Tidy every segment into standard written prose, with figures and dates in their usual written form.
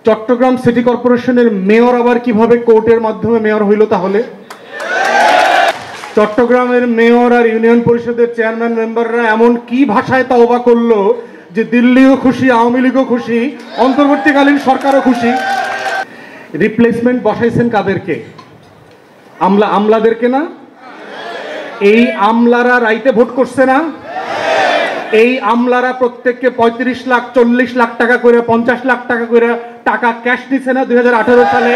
Chittagong city কর্পোরেশনের mayor আবার কিভাবে কোর্টের মাধ্যমে মেয়র হইল? তাহলে চট্টগ্রামের মেয়র আর ইউনিয়ন পরিষদের চেয়ারম্যান মেম্বাররা এমন কি ভাষায় তওবা করলো যে দিল্লিও খুশি, আওয়ামী লীগও খুশি, অন্তর্বর্তীকালীন সরকারও খুশি। রিপ্লেসমেন্ট বসাইছেন কাদেরকে? আমলাদেরকে না? এই আমলারা রাইতে ভোট করছে না? এই আমলারা প্রত্যেককে 35 লাখ 40 লাখ টাকা করে 50 লাখ টাকা করে টাকা ক্যাশ দিচ্ছে না 2018 সালে?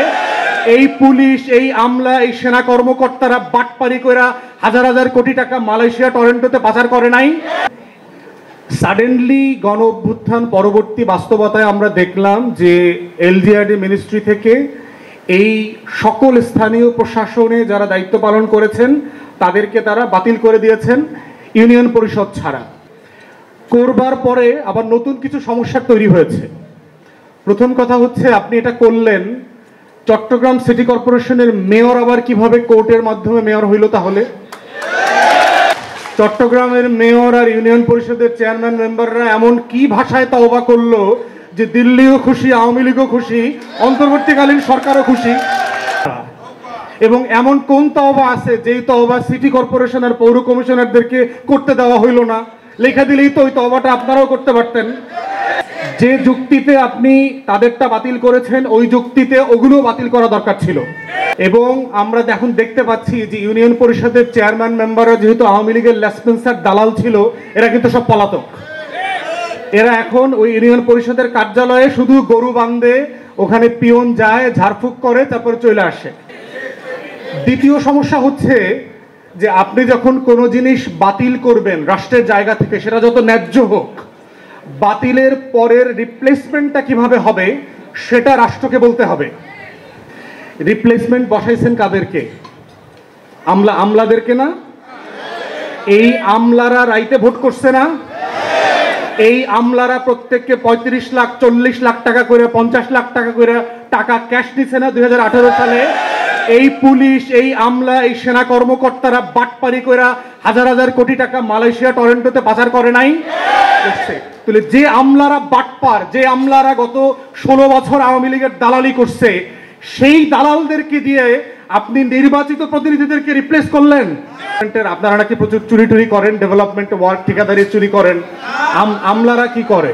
এই পুলিশ, এই আমলা, এই সেনা কর্মকর্তারা বাটপারি করে হাজার হাজার কোটি টাকা মালয়েশিয়া টরেন্টোতে পাচার করে নাই? সাডেনলি গণ অভ্যুত্থান পরবর্তী বাস্তবতায় আমরা দেখলাম যে এলজিআরডি মিনিস্ট্রি থেকে এই সকল স্থানীয় প্রশাসনে যারা দায়িত্ব পালন করেছেন তাদেরকে তারা বাতিল করে দিয়েছেন ইউনিয়ন পরিষদ ছাড়া। করবার পরে আবার নতুন কিছু সমস্যা তৈরি হয়েছে। প্রথম কথা হচ্ছে, আপনি এটা করলেন, চট্টগ্রাম সিটি কর্পোরেশনের মেয়র আবার কিভাবে কোর্টের মাধ্যমে মেয়র হইল? তাহলে চট্টগ্রামের মেয়র আর ইউনিয়ন পরিষদের চেয়ারম্যান মেম্বাররা এমন কি ভাষায় তওবা করলো যে দিল্লিও খুশি, আওয়ামী লীগও খুশি, অন্তর্বর্তীকালীন সরকারও খুশি। এবং এমন কোন তওবা আছে যেই তওবা সিটি কর্পোরেশন আর পৌর কমিশনারদেরকে করতে দেওয়া হইল না? লেখা দিলেই তো ওই তওবাটা আপনারাও করতে পারতেন। যে যুক্তিতে আপনি তাদেরটা বাতিল করেছেন ওই যুক্তিতে ওগুলো বাতিল করা দরকার ছিল। এবং আমরা এখন দেখতে পাচ্ছি যে ইউনিয়ন পরিষদের চেয়ারম্যান মেম্বাররা যেহেতু আওয়ামী লীগের লেসপেন্সার দালাল ছিল, এরা কিন্তু সব পলাতক। এরা এখন ওই ইউনিয়ন পরিষদের কার্যালয়ে শুধু গরু বাঁধে, ওখানে পিয়ন যায়, ঝাড়ফুঁক করে, তারপরে চলে আসে। দ্বিতীয় সমস্যা হচ্ছে যে আপনি যখন কোনো জিনিস বাতিল করবেন রাষ্ট্রের জায়গা থেকে, সেটা যত ন্যায্য হোক, বাতিলের পরের রিপ্লেসমেন্টটা কিভাবে হবে সেটা রাষ্ট্রকে বলতে হবে। রিপ্লেসমেন্ট বসাইছেন কাদেরকে? আমলাদেরকে না? এই আমলারা রাইতে ভোট করছে না? এই আমলারা প্রত্যেককে 35 লাখ 40 লাখ টাকা করে 50 লাখ টাকা করে টাকা ক্যাশ দিচ্ছে না 2018 সালে? এই পুলিশ, এই আমলা, এই সেনা কর্মকর্তারা বাটপারি করে হাজার হাজার কোটি টাকা মালয়েশিয়া টরেন্টোতে পাচার করে নাই? তাহলে যে আমলারা বাটপার, যে আমলারা গত 16 বছর আওয়ামী লীগের দালালি করছে, সেই দালালদেরকে দিয়ে আপনি নির্বাচিত প্রতিনিধিদেরকে রিপ্লেস করলেন। আপনারা নাকি প্রচুর চুরি টুরি করেন, ডেভেলপমেন্ট ওয়ার্ক ঠিকাদারি চুরি করেন। আমলারা কি করে?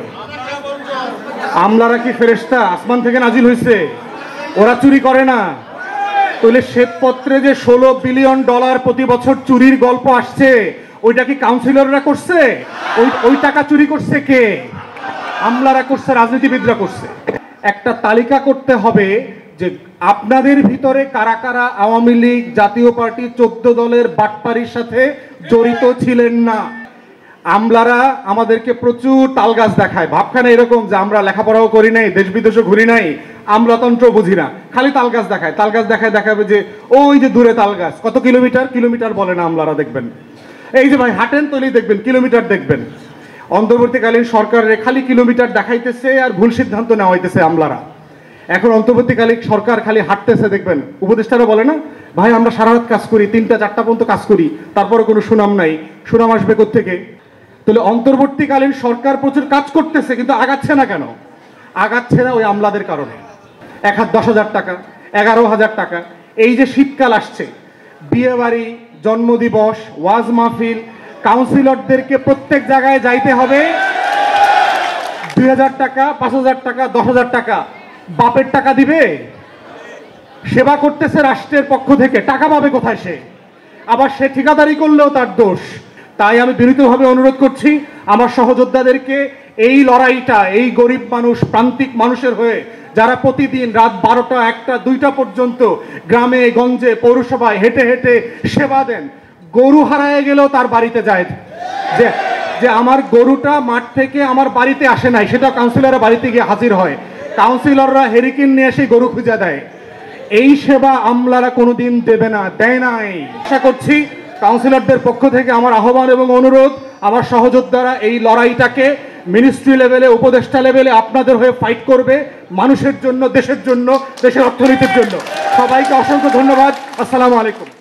আমলারা কি ফেরেশতা আসমান থেকে নাজিল হয়েছে? ওরা চুরি করে না। তাহলে শ্বেতপত্রে যে $16 বিলিয়ন প্রতি বছর চুরির গল্প আসছে, ওইটা কি কাউন্সিলররা করছে? ওই টাকা চুরি করছে কে? আমলারা করছে, রাজনীতিবিদরা করছে। একটা তালিকা করতে হবে যে আপনাদের ভিতরে কারা কারা আওয়ামী লীগ, জাতীয় পার্টি 14 দলের বাটপারির সাথে জড়িত ছিলেন না। আমলারা আমাদেরকে প্রচুর তালগাছ দেখায়। ভাবখানা এরকম যে আমরা লেখাপড়াও করি নাই, দেশ বিদেশও ঘুরি নাই, আমলাতন্ত্র বুঝি না, খালি তালগাছ দেখায়। তালগাছ দেখাবে যে ওই যে দূরে তালগাছ, কত কিলোমিটার বলে না আমলারা, দেখবেন। এই যে ভাই হাঁটেন তৈরি দেখবেন, কিলোমিটার দেখবেন। অন্তর্বর্তীকালীন সরকারের খালি কিলোমিটার দেখাইতেছে আর ভুল সিদ্ধান্ত নেওয়া হইতেছে আমলারা। এখন অন্তর্বর্তীকালীন সরকার খালি হাঁটতেছে, দেখবেন উপদেষ্টারা বলে না, ভাই আমরা সারা রাত কাজ করি, 3টা-4টা পর্যন্ত কাজ করি, তারপরে কোনো সুনাম নাই। সুনাম আসবে কোত্থেকে? তাহলে অন্তর্বর্তীকালীন সরকার প্রচুর কাজ করতেছে, কিন্তু আগাচ্ছে না কেন? আগাচ্ছে না ওই আমলাদের কারণে। 1 হাত 10,000 টাকা, 11,000 টাকা। এই যে শীতকাল আসছে, বিয়ে বাড়ি, জন্মদিবস, ওয়াজ মাহফিল, কাউন্সিলরদেরকে প্রত্যেক জায়গায় যাইতে হবে। 2,000 টাকা, 5,000 টাকা, 10,000 টাকা বাপের টাকা দিবে? সেবা করতেছে রাষ্ট্রের পক্ষ থেকে, টাকা পাবে কোথায় সে? আবার সে ঠিকাদারি করলেও তার দোষ। তাই আমি বিনীতভাবে অনুরোধ করছি আমার সহযোদ্ধাদেরকে, এই লড়াইটা এই গরিব মানুষ, প্রান্তিক মানুষের হয়ে যারা প্রতিদিন রাত 12টা, 1টা, 2টা পর্যন্ত গ্রামে গঞ্জে পৌরসভায় হেঁটে হেঁটে সেবা দেন, গরু হারায় গেলেও তার বাড়িতে যায়, যে আমার গরুটা মাঠ থেকে আমার বাড়িতে আসে নাই, সেটা কাউন্সিলরের বাড়িতে গিয়ে হাজির হয়। কাউন্সিলররা হেরিকেন নিয়ে এসে গরু খুঁজে দেয়। এই সেবা আমলারা কোনোদিন দেবে না, দেয় নাই। আশা করছি কাউন্সিলরদের পক্ষ থেকে আমার আহ্বান এবং অনুরোধ, আমার সহযোদ্ধারা এই লড়াইটাকে মিনিস্ট্রি লেভেলে, উপদেষ্টা লেভেলে আপনাদের হয়ে ফাইট করবে, মানুষের জন্য, দেশের জন্য, দেশের অর্থনীতির জন্য। সবাইকে অসংখ্য ধন্যবাদ। আসসালামু আলাইকুম।